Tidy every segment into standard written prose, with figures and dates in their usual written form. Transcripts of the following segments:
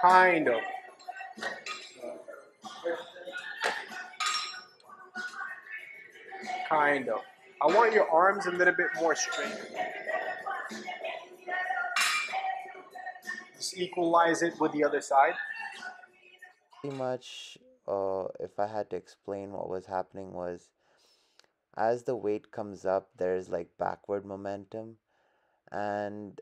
Kind of. Kind of. I want your arms a little bit more straight. Just equalize it with the other side. Pretty much, if I had to explain what was happening was, as the weight comes up, there's like backward momentum, and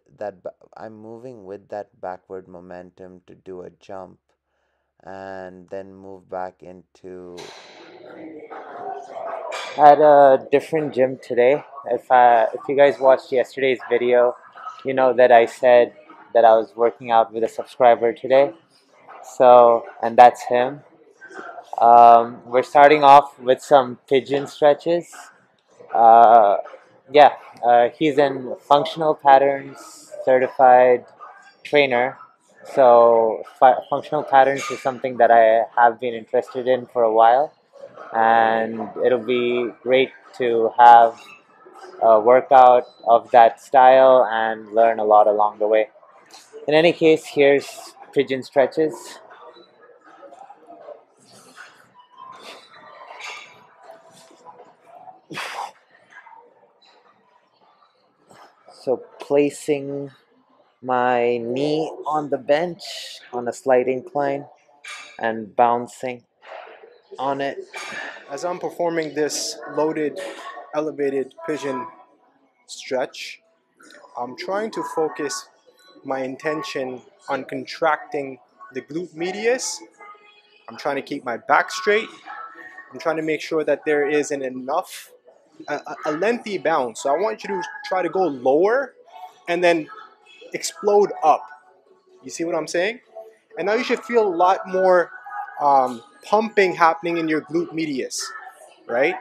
I'm moving with that backward momentum to do a jump, and then move back into. At a different gym today. If you guys watched yesterday's video, you know that I said that I was working out with a subscriber today. So, and that's him. We're starting off with some pigeon stretches. Uh, yeah, he's in functional patterns certified trainer. So, functional patterns is something that I have been interested in for a while, and it'll be great to have a workout of that style and learn a lot along the way. In any case, here's pigeon stretches. So placing my knee on the bench on a slight incline and bouncing on it. As I'm performing this loaded, elevated pigeon stretch, I'm trying to focus my intention on contracting the glute medius. I'm trying to keep my back straight. I'm trying to make sure that there is an enough, a lengthy bounce. So I want you to try to go lower and then explode up. You see what I'm saying? And now you should feel a lot more pumping happening in your glute medius, right?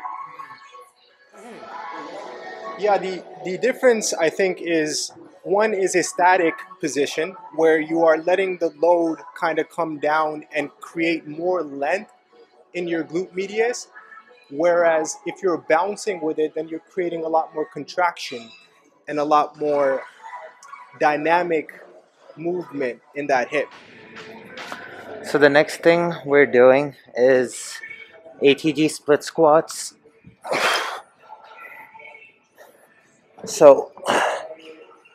Yeah, the difference I think is one is a static position where you are letting the load kind of come down and create more length in your glute medius. Whereas if you're bouncing with it, then you're creating a lot more contraction and a lot more dynamic movement in that hip. So the next thing we're doing is ATG split squats. So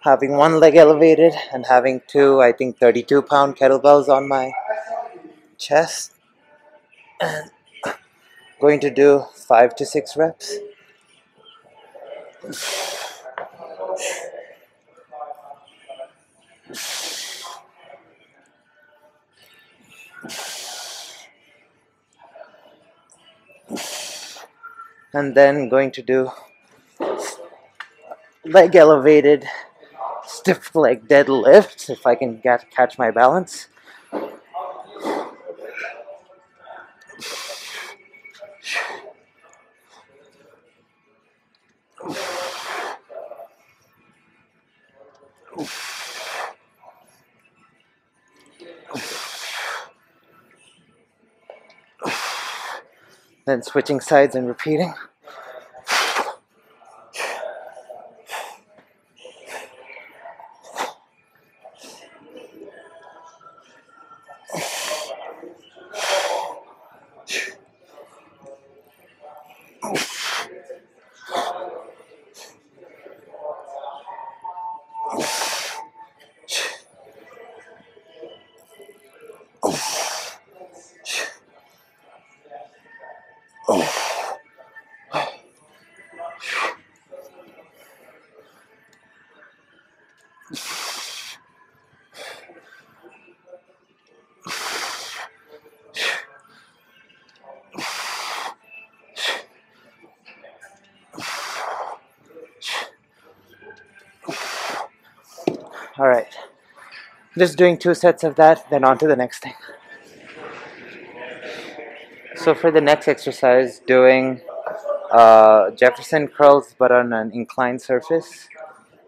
having one leg elevated and having two, I think 32-pound kettlebells on my chest. And going to do 5 to 6 reps. And then going to do leg elevated stiff leg deadlift if I can catch my balance. Then switching sides and repeating. All right, just doing 2 sets of that, then on to the next thing. So for the next exercise, doing Jefferson curls but on an inclined surface.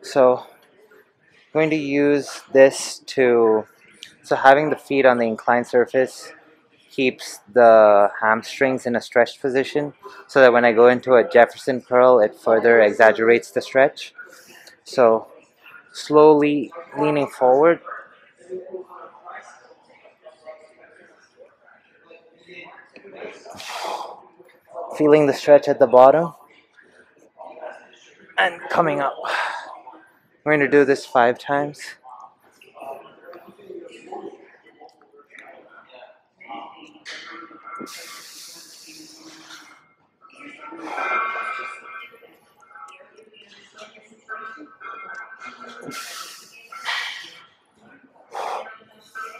So going to use this so having the feet on the inclined surface keeps the hamstrings in a stretched position so that when I go into a Jefferson curl, it further exaggerates the stretch. So slowly leaning forward feeling the stretch at the bottom and coming up. We're going to do this 5 times.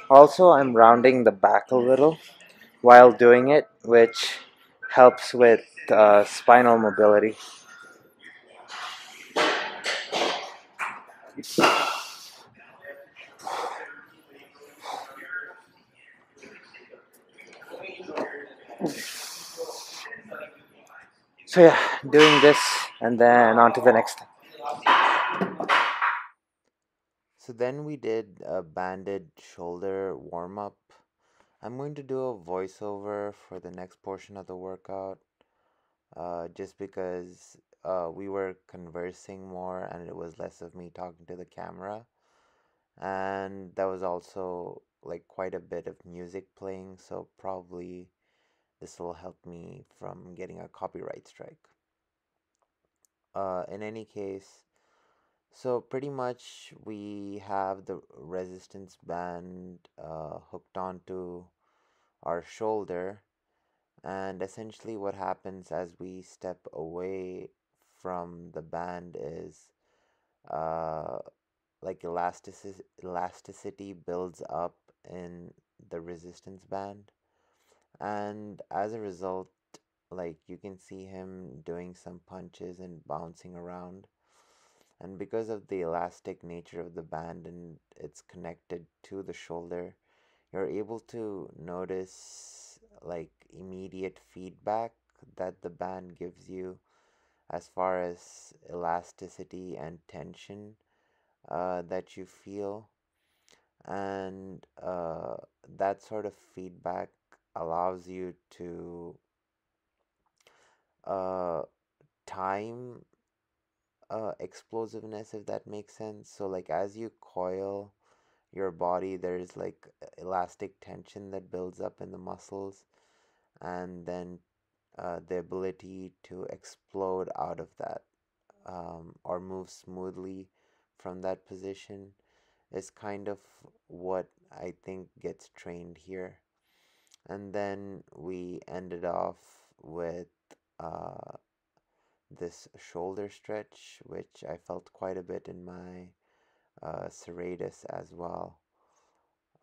Also, I'm rounding the back a little while doing it, which helps with spinal mobility. So yeah, doing this and then on to the next thing. So then we did a banded shoulder warm up. I'm going to do a voiceover for the next portion of the workout, just because we were conversing more and it was less of me talking to the camera. And there was also like quite a bit of music playing, so probably this will help me from getting a copyright strike. In any case, so pretty much we have the resistance band hooked onto our shoulder, and essentially what happens as we step away from the band is uh, like elasticity builds up in the resistance band, and as a result, like you can see him doing some punches and bouncing around. And because of the elastic nature of the band and it's connected to the shoulder, you're able to notice like immediate feedback that the band gives you as far as elasticity and tension that you feel. And that sort of feedback allows you to uh, time explosiveness, if that makes sense. So, like, as you coil your body, there's like elastic tension that builds up in the muscles, and then the ability to explode out of that or move smoothly from that position is kind of what I think gets trained here. And then we ended off with uh, this shoulder stretch, which I felt quite a bit in my serratus as well.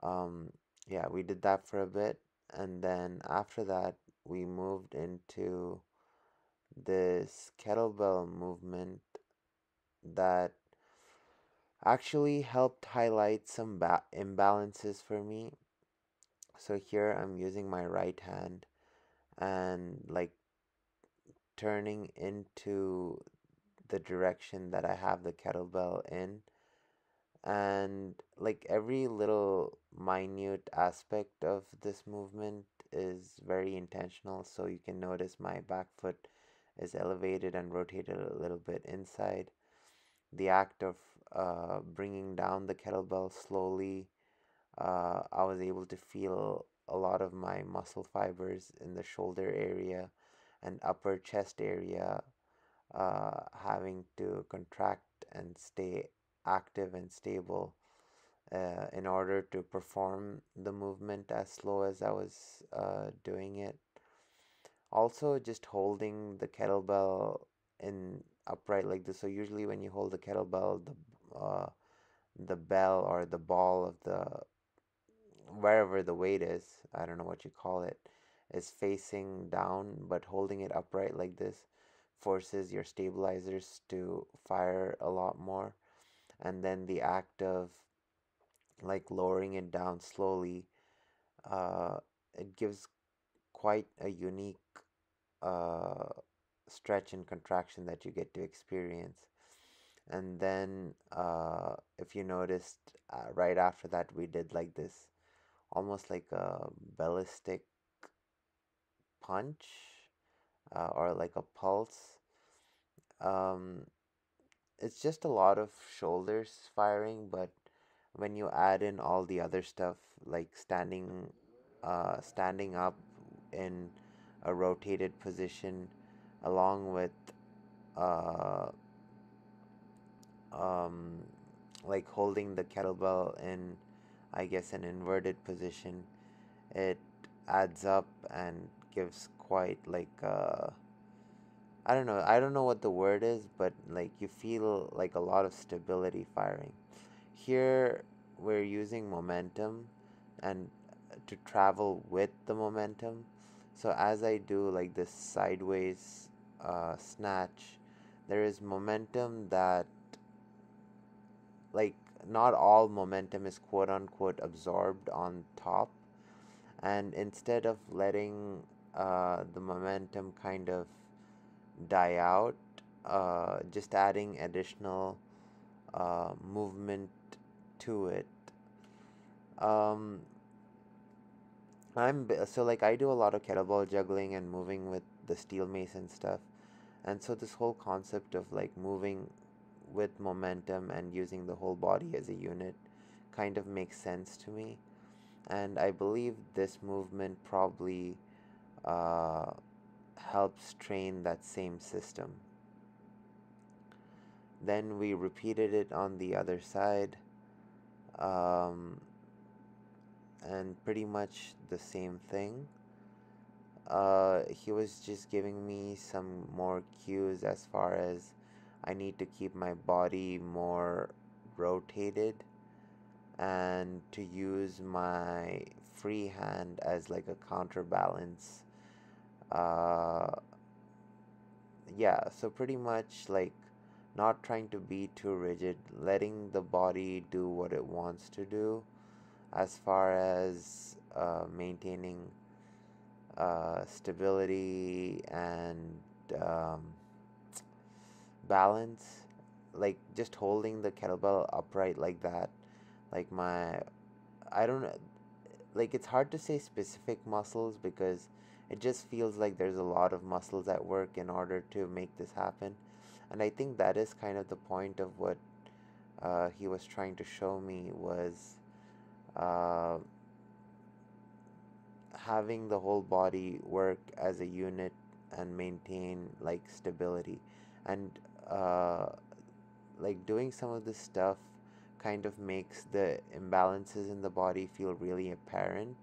Um, yeah, we did that for a bit, and then after that, we moved into this kettlebell movement that actually helped highlight some imbalances for me. So here I'm using my right hand and like turning into the direction that I have the kettlebell in, and like every little minute aspect of this movement is very intentional. So you can notice my back foot is elevated and rotated a little bit inside. The act of bringing down the kettlebell slowly, I was able to feel a lot of my muscle fibers in the shoulder area and upper chest area having to contract and stay active and stable in order to perform the movement as slow as I was doing it. Also, just holding the kettlebell in upright like this. So usually, when you hold the kettlebell, the bell or the ball of the wherever the weight is, I don't know what you call it, is facing down, but holding it upright like this forces your stabilizers to fire a lot more. And then the act of like lowering it down slowly, uh, it gives quite a unique uh, stretch and contraction that you get to experience. And then, if you noticed, right after that, we did like this almost like a ballistic punch or like a pulse. Um, it's just a lot of shoulders firing, but when you add in all the other stuff like standing up in a rotated position, along with uh, um, like holding the kettlebell in, I guess, an inverted position. It adds up and gives quite like I don't know what the word is, but like you feel like a lot of stability firing. Here we're using momentum and to travel with the momentum. So as I do like this sideways snatch, there is momentum that, like, not all momentum is quote unquote absorbed on top, and instead of letting the momentum kind of die out, just adding additional movement to it. Um, so like I do a lot of kettlebell juggling and moving with the steel mace and stuff, and so this whole concept of like moving with momentum and using the whole body as a unit kind of makes sense to me, and I believe this movement probably uh, helps train that same system. Then we repeated it on the other side, um, and pretty much the same thing. He was just giving me some more cues as far as I need to keep my body more rotated and to use my free hand as like a counterbalance. Uh, yeah, so pretty much like not trying to be too rigid, letting the body do what it wants to do as far as maintaining stability and um, balance, like just holding the kettlebell upright like that. Like I don't know, like it's hard to say specific muscles because it just feels like there's a lot of muscles at work in order to make this happen. And I think that is kind of the point of what he was trying to show me was uh, having the whole body work as a unit and maintain like stability, and uh, like doing some of this stuff kind of makes the imbalances in the body feel really apparent,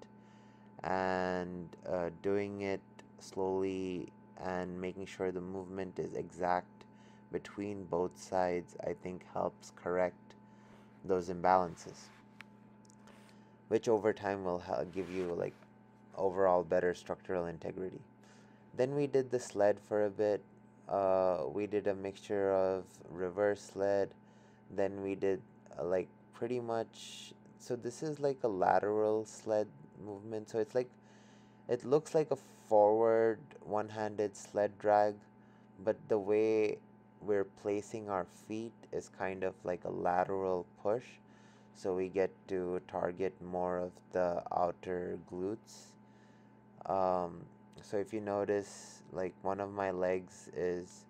and doing it slowly and making sure the movement is exact between both sides, I think helps correct those imbalances, which over time will give you like overall better structural integrity. Then we did the sled for a bit. We did a mixture of reverse sled. Then we did like pretty much. So this is like a lateral sled movement. So it's like it looks like a forward one-handed sled drag, but the way we're placing our feet is kind of like a lateral push. So we get to target more of the outer glutes. Um, so if you notice, like one of my legs is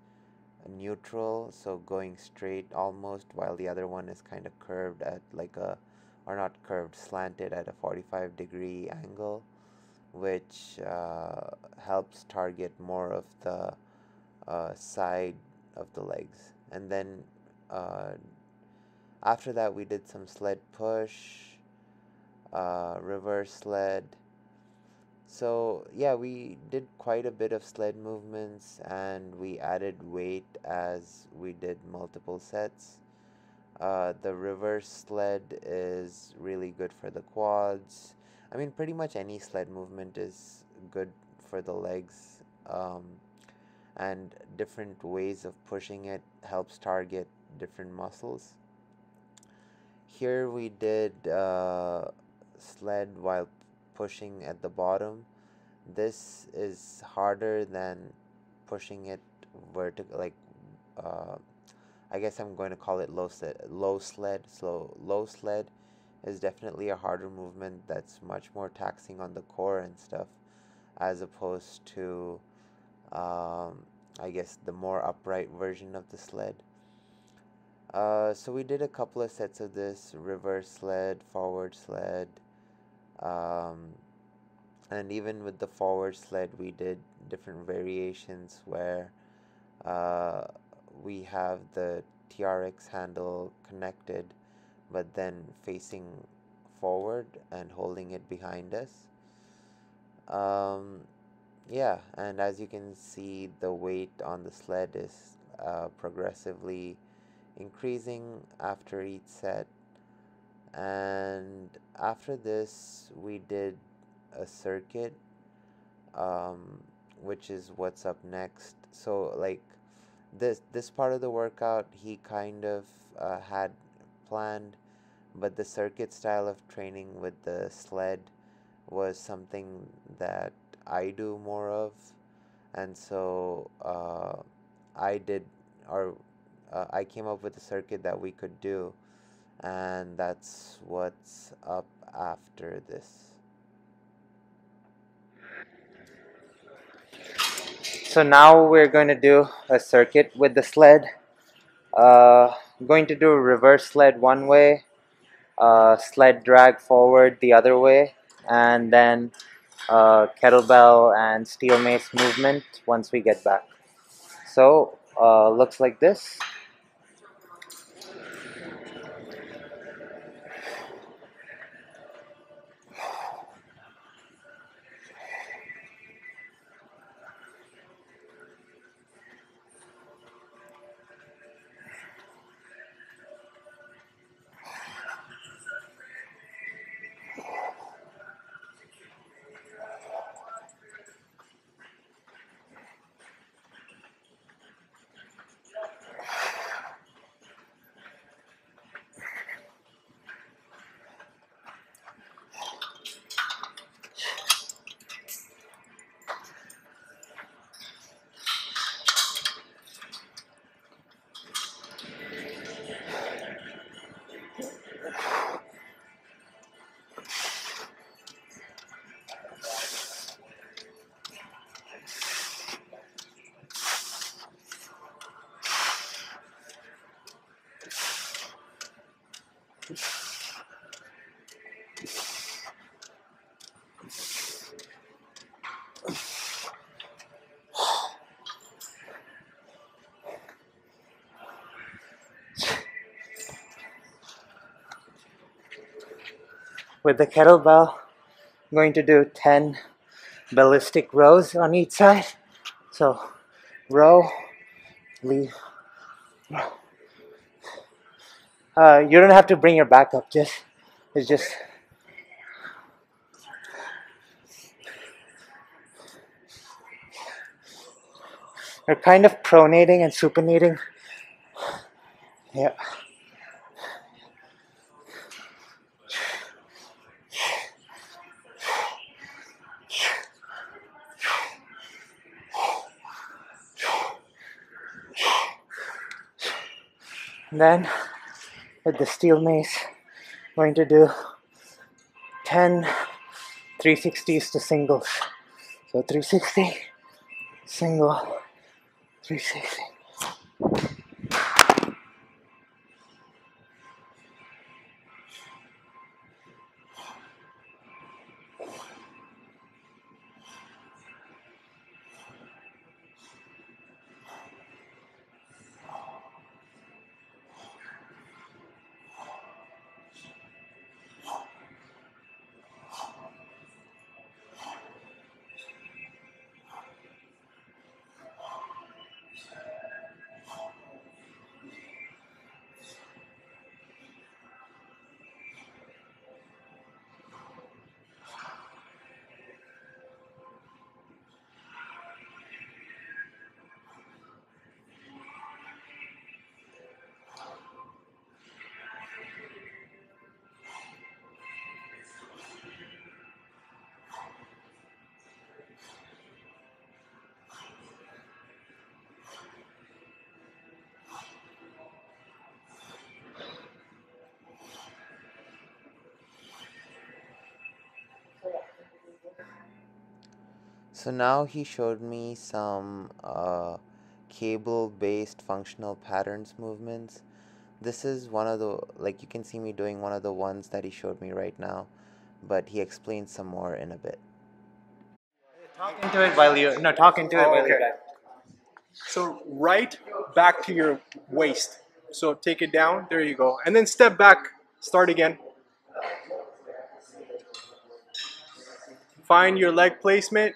neutral, so going straight almost, while the other one is kind of curved at like a, or not curved, slanted at a 45-degree angle, which helps target more of the side of the legs. And then uh, after that, we did some sled push, reverse sled. So yeah, we did quite a bit of sled movements, and we added weight as we did multiple sets. The reverse sled is really good for the quads. I mean, pretty much any sled movement is good for the legs, and different ways of pushing it helps target different muscles. Here we did sled while pushing at the bottom. This is harder than pushing it vertical, like uh, I guess I'm going to call it low sled. Low sled. So low sled is definitely a harder movement that's much more taxing on the core and stuff, as opposed to I guess the more upright version of the sled. So we did a couple of sets of this: reverse sled, forward sled, um, And even with the forward sled, we did different variations where uh, we have the TRX handle connected but then facing forward and holding it behind us. Um, yeah, and as you can see, the weight on the sled is progressively increasing after each set. And after this, we did a circuit, um, which is what's up next. So like this part of the workout, he kind of had planned, but the circuit style of training with the sled was something that I do more of, and so I did, or I came up with a circuit that we could do, and that's what's up after this. So now we're going to do a circuit with the sled. I'm going to do a reverse sled one way, sled drag forward the other way, and then kettlebell and steel mace movement once we get back. So looks like this. With the kettlebell, I'm going to do 10 ballistic rows on each side. So row, leave, row. You don't have to bring your back up, it's just you're kind of pronating and supinating. Yeah. And then with the steel mace, I'm going to do 10 360s to singles. So 360, single, 360. So now he showed me some cable-based functional patterns movements. This is one of the, like you can see me doing one of the ones that he showed me right now, but he explained some more in a bit. Talk into it while you no talk into it Oh, while you okay. guys. So right back to your waist. So take it down. There you go. And then step back. Start again. Find your leg placement.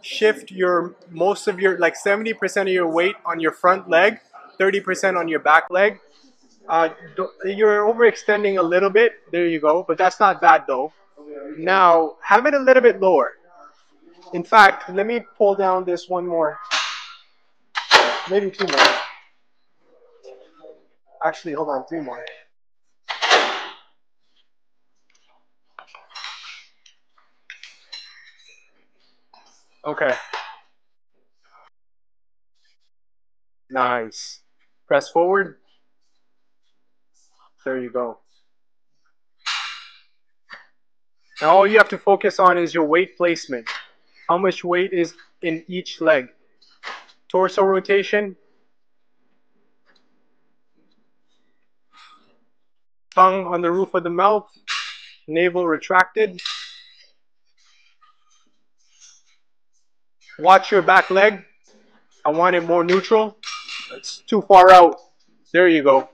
Shift your most of your like 70% of your weight on your front leg, 30% on your back leg. You're overextending a little bit. There you go. But that's not bad though. Now have it a little bit lower. In fact, let me pull down this one more. Maybe two more. Actually, hold on, three more. Okay. Nice. Press forward. There you go. Now all you have to focus on is your weight placement. How much weight is in each leg? Torso rotation. Tongue on the roof of the mouth. Navel retracted. Watch your back leg. I want it more neutral. It's too far out. There you go.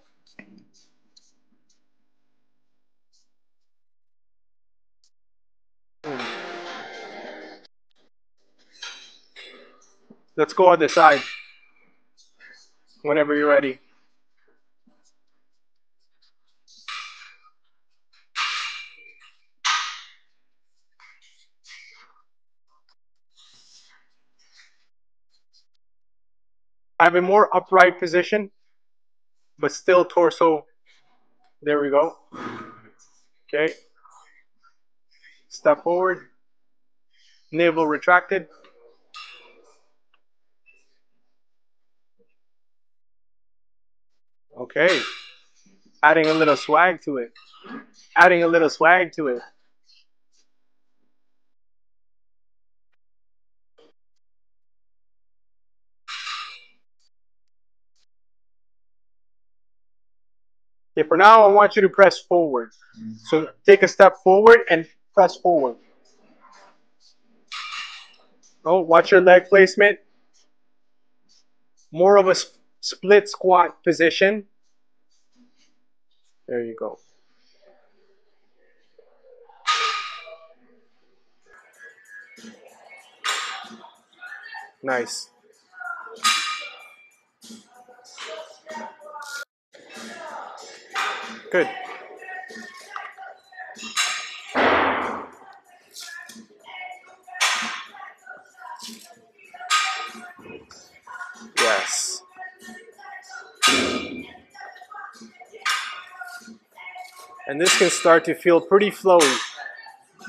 Let's go on the side whenever you're ready. I have a more upright position, but still torso. There we go. Okay. Step forward. Navel retracted. Okay. Adding a little swag to it. Adding a little swag to it. Okay, for now, I want you to press forward. So take a step forward and press forward. Oh, watch your leg placement. More of a split squat position. There you go. Nice. Good. Yes. And this can start to feel pretty flowy.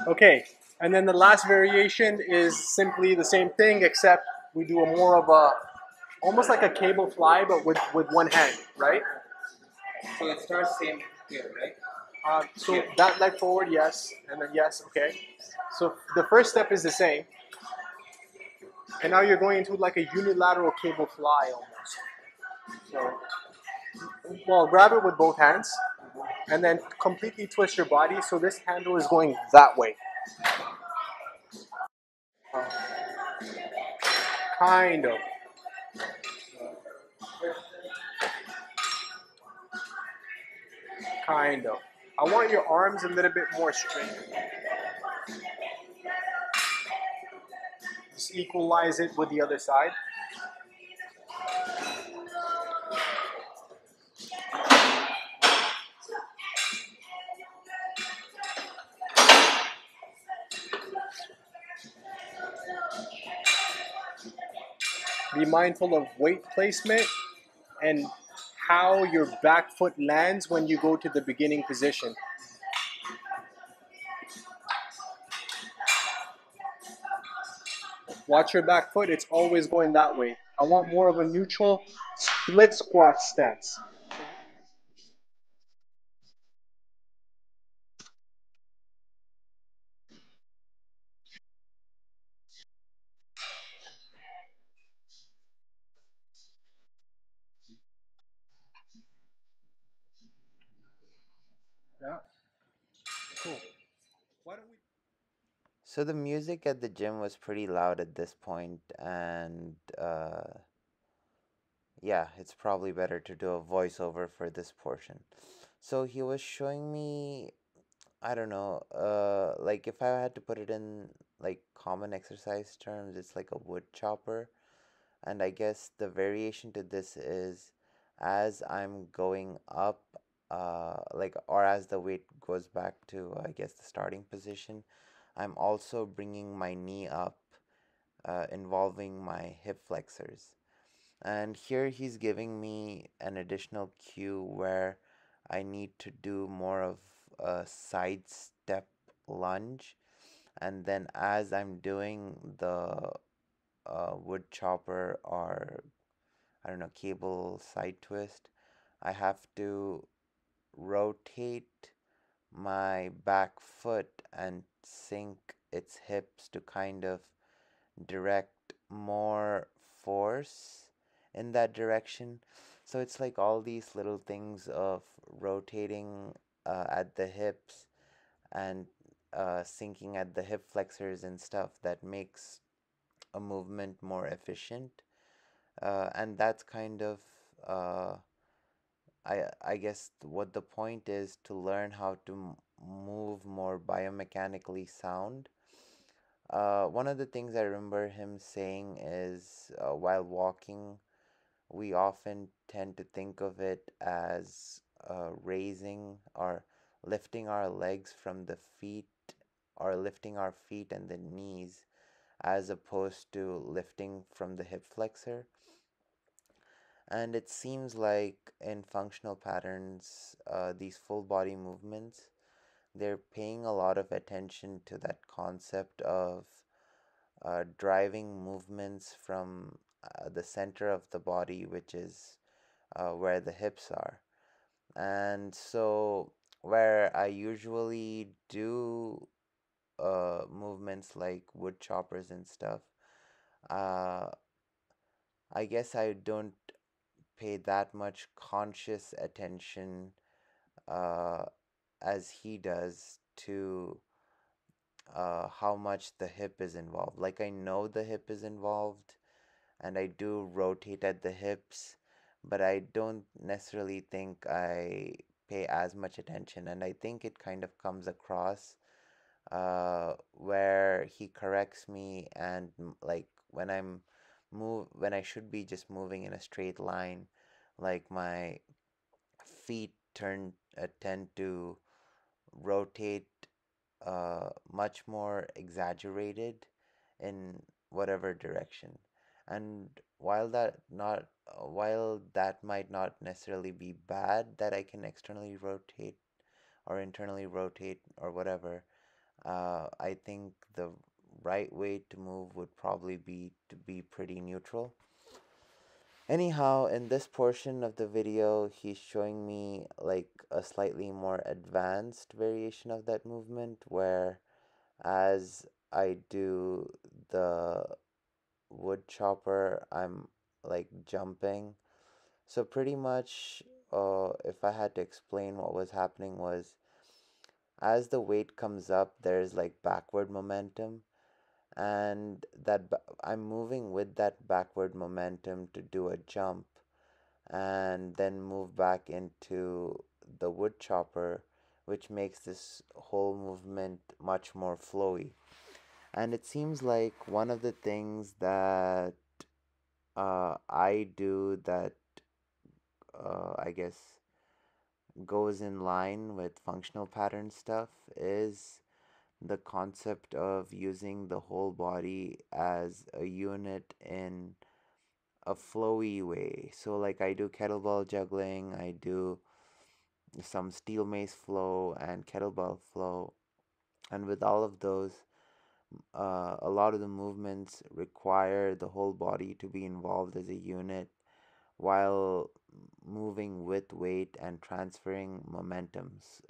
Okay. And then the last variation is simply the same thing, except we do a more of a, almost like a cable fly, but with one hand, right? So it starts same here, right? So that leg forward, yes, and then yes, okay. So the first step is the same, and now you're going into like a unilateral cable fly almost. So, well, grab it with both hands, and then completely twist your body so this handle is going that way. Kind of, kind of. I want your arms a little bit more straight. Just equalize it with the other side. Be mindful of weight placement and how your back foot lands when you go to the beginning position. Watch your back foot, it's always going that way. I want more of a neutral split squat stance. Yeah, cool. Why don't we So the music at the gym was pretty loud at this point, and yeah, it's probably better to do a voiceover for this portion. So he was showing me, I don't know, like if I had to put it in like common exercise terms, it's like a wood chopper. And I guess the variation to this is as I'm going up, like, or as the weight goes back to, I guess, the starting position, I'm also bringing my knee up, involving my hip flexors. And here he's giving me an additional cue where I need to do more of a side step lunge. And then as I'm doing the wood chopper, or I don't know, cable side twist, I have to rotate my back foot and sink its hips to kind of direct more force in that direction. So it's like all these little things of rotating at the hips and sinking at the hip flexors and stuff that makes a movement more efficient. And that's kind of, I guess, what the point is, to learn how to move more biomechanically sound. One of the things I remember him saying is, while walking, we often tend to think of it as raising or lifting our legs from the feet, or lifting our feet and the knees, as opposed to lifting from the hip flexor. And it seems like in functional patterns, these full body movements, they're paying a lot of attention to that concept of driving movements from the center of the body, which is where the hips are. And so, where I usually do movements like wood choppers and stuff, uh, I guess I don't pay that much conscious attention uh, as he does to how much the hip is involved. Like, I know the hip is involved and I do rotate at the hips, but I don't necessarily think I pay as much attention. And I think it kind of comes across where he corrects me, and like when I should be just moving in a straight line, like my feet tend to rotate much more exaggerated in whatever direction. And while that might not necessarily be bad, that I can externally rotate or internally rotate or whatever, I think the right way to move would probably be to be pretty neutral. Anyhow, in this portion of the video, he's showing me like a slightly more advanced variation of that movement, where as I do the wood chopper, I'm like jumping. So pretty much, if I had to explain what was happening, was as the weight comes up, there's like backward momentum, and I'm moving with that backward momentum to do a jump, and then move back into the wood chopper, which makes this whole movement much more flowy. And it seems like one of the things that I do that I guess goes in line with functional pattern stuff is the concept of using the whole body as a unit in a flowy way. So, like, I do kettlebell juggling, I do some steel mace flow and kettlebell flow, and with all of those, a lot of the movements require the whole body to be involved as a unit while moving with weight and transferring momentums.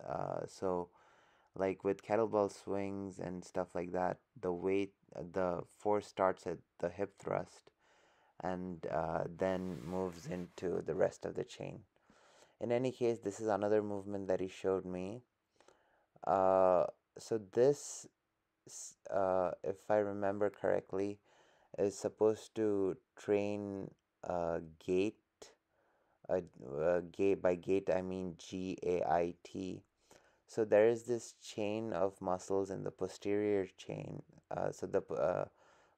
So, like with kettlebell swings and stuff like that, the force starts at the hip thrust and then moves into the rest of the chain. In any case, this is another movement that he showed me. Uh, so this if I remember correctly, is supposed to train gait. Gait, by gait I mean GAIT. So there is this chain of muscles in the posterior chain,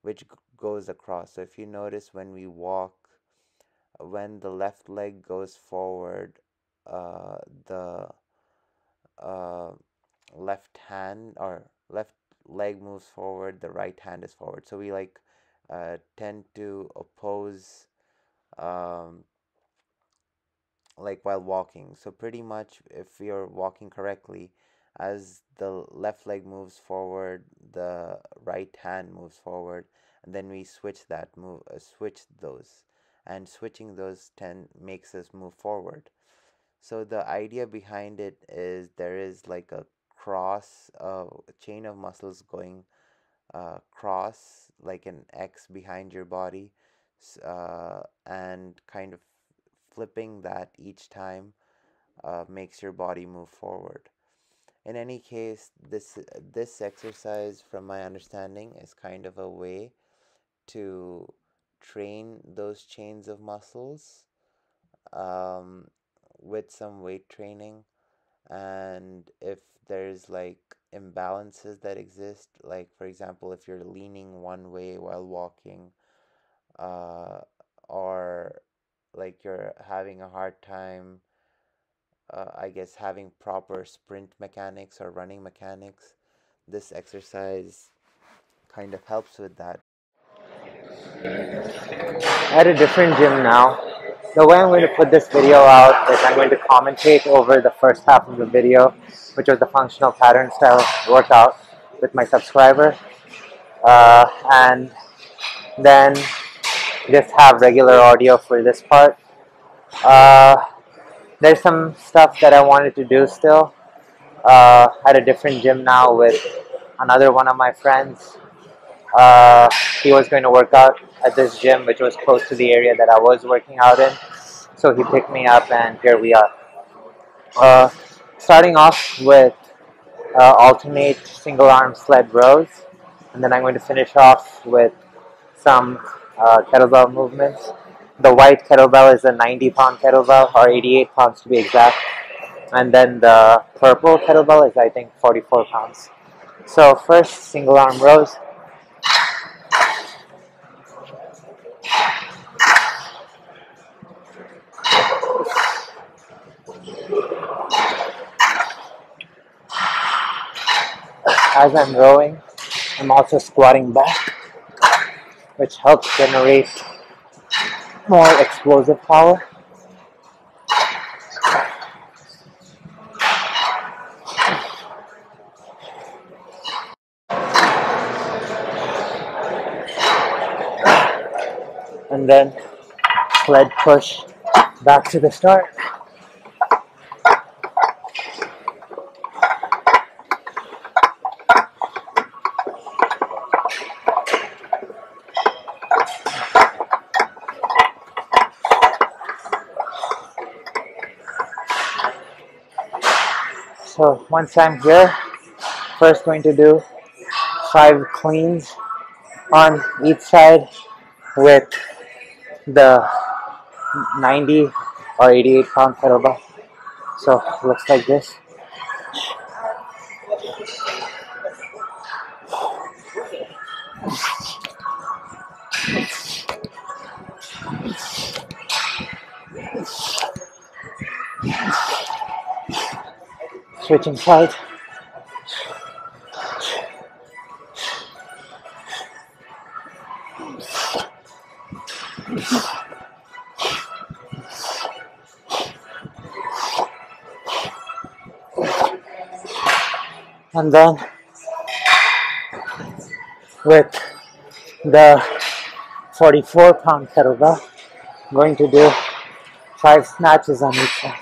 which goes across. So if you notice, when we walk, when the left leg goes forward, the uh, left hand or left leg moves forward, the right hand is forward. So we tend to oppose, um, like while walking. So pretty much, if you're walking correctly, as the left leg moves forward, the right hand moves forward, and then we switch those, and switching those ten makes us move forward. So the idea behind it is there is like a chain of muscles going cross, like an X behind your body, and kind of flipping that each time makes your body move forward. In any case, this exercise, from my understanding, is kind of a way to train those chains of muscles um, with some weight training. And if there's like imbalances that exist, like for example, if you're leaning one way while walking, uh, or like you're having a hard time, I guess, having proper sprint mechanics or running mechanics, this exercise kind of helps with that. At a different gym now. The way I'm going to put this video out is I'm going to commentate over the first half of the video, which was the functional pattern style workout with my subscriber, and then just have regular audio for this part. There's some stuff that I wanted to do still at a different gym now with another one of my friends. Uh, he was going to work out at this gym, which was close to the area that I was working out in. So he picked me up, and here we are. Uh, Starting off with alternate single arm sled rows, and then I'm going to finish off with some kettlebell movements. The white kettlebell is a 90-pound kettlebell, or 88 pounds to be exact, and then the purple kettlebell is, I think, 44 pounds. So first, single arm rows. As I'm rowing, I'm also squatting back, which helps generate more explosive power. And then sled push back to the start. So once I'm here, first going to do 5 cleans on each side with the 90 or 88 pound kettlebell. So it looks like this. Switching sides. And then with the 44-pound kettlebell, I'm going to do 5 snatches on each side.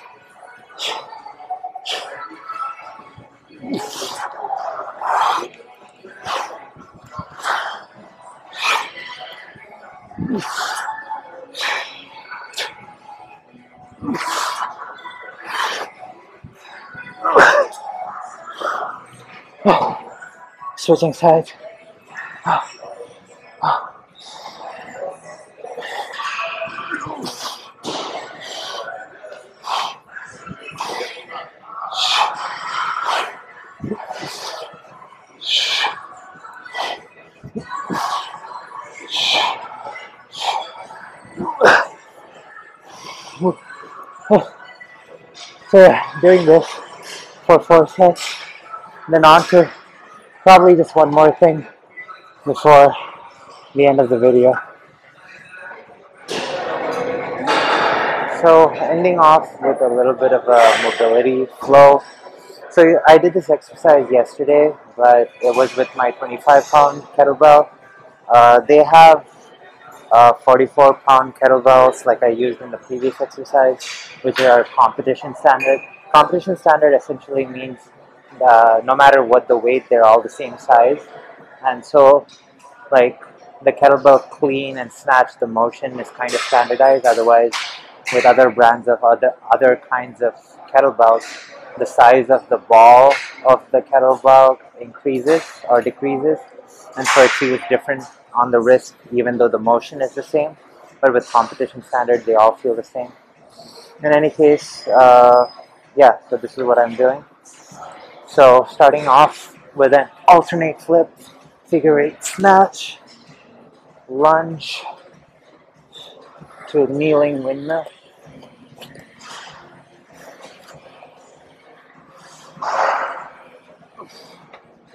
Switching sides. So yeah, doing this for 4 sets, then on to probably just one more thing before the end of the video. So ending off with a little bit of a mobility flow. So I did this exercise yesterday, but it was with my 25-pound kettlebell. They have 44-pound kettlebells like I used in the previous exercise, which are competition standard. Competition standard essentially means no matter what the weight, they're all the same size. And so, like, the kettlebell clean and snatch, the motion is kind of standardized. Otherwise, with other brands of other kinds of kettlebells, the size of the ball of the kettlebell increases or decreases, and so it feels different on the wrist, even though the motion is the same. But with competition standard, they all feel the same. In any case, yeah, so this is what I'm doing. So starting off with an alternate flip, figure 8 snatch, lunge to kneeling windmill.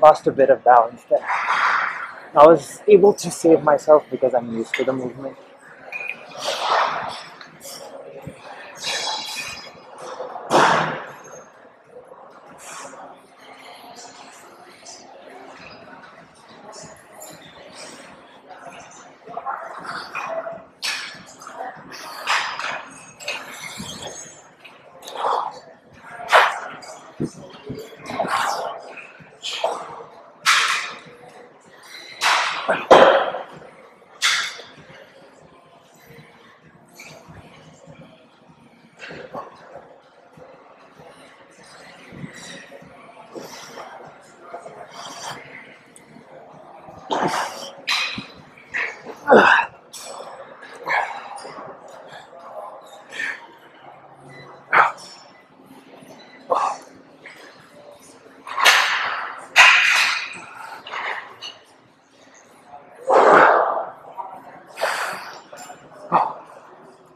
Lost a bit of balance there. I was able to save myself because I'm used to the movement.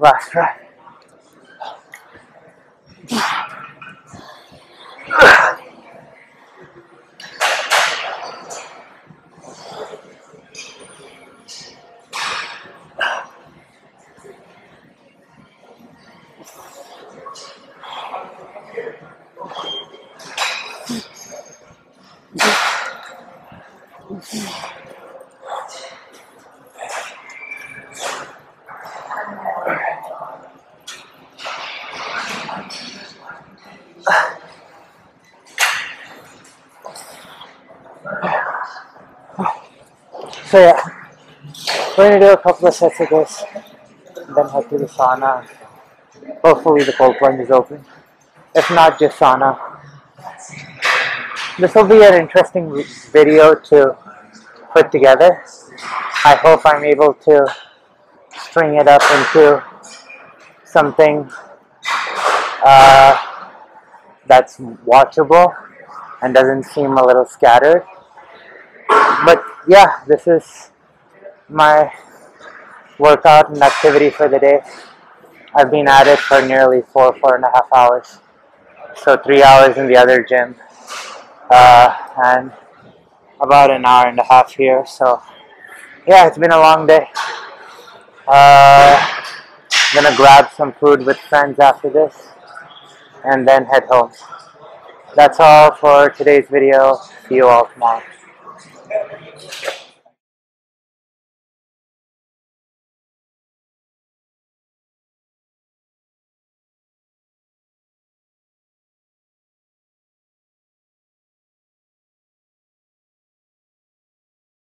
Last try. So yeah, we're going to do a couple of sets of this, then head to the sauna. Hopefully the cold plunge is open. If not, just sauna. This will be an interesting video to put together. I hope I'm able to string it up into something that's watchable and doesn't seem a little scattered. But yeah, this is my workout and activity for the day. I've been at it for nearly 4.5 hours. So 3 hours in the other gym, and about an hour and a half here. So yeah, it's been a long day. Gonna grab some food with friends after this and then head home. That's all for today's video. See you all tomorrow.